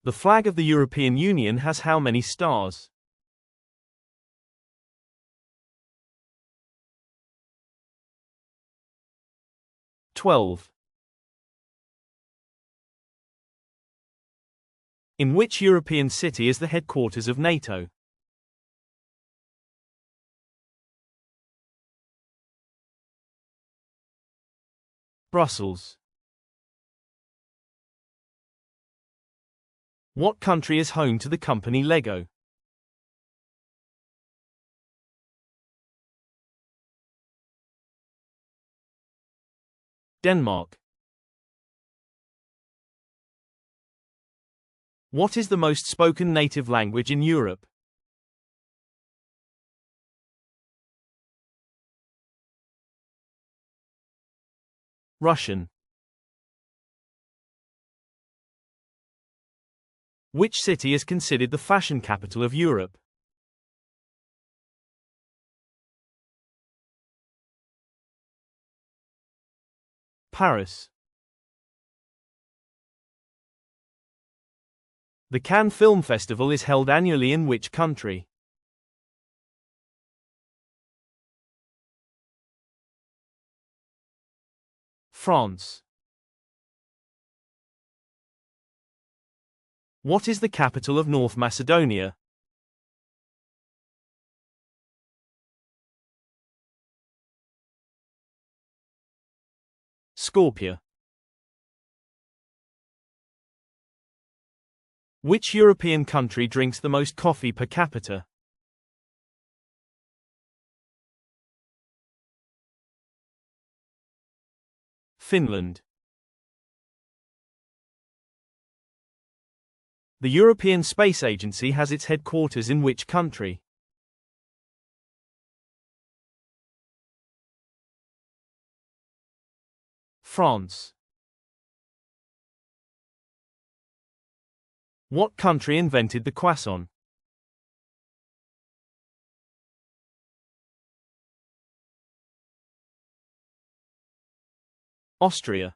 The flag of the European Union has how many stars? (12). In which European city is the headquarters of NATO? Brussels. What country is home to the company Lego? Denmark. What is the most spoken native language in Europe? Russian. Which city is considered the fashion capital of Europe? Paris. The Cannes Film Festival is held annually in which country? France. What is the capital of North Macedonia? Skopje. Which European country drinks the most coffee per capita? Finland. The European Space Agency has its headquarters in which country? France. What country invented the croissant? Austria.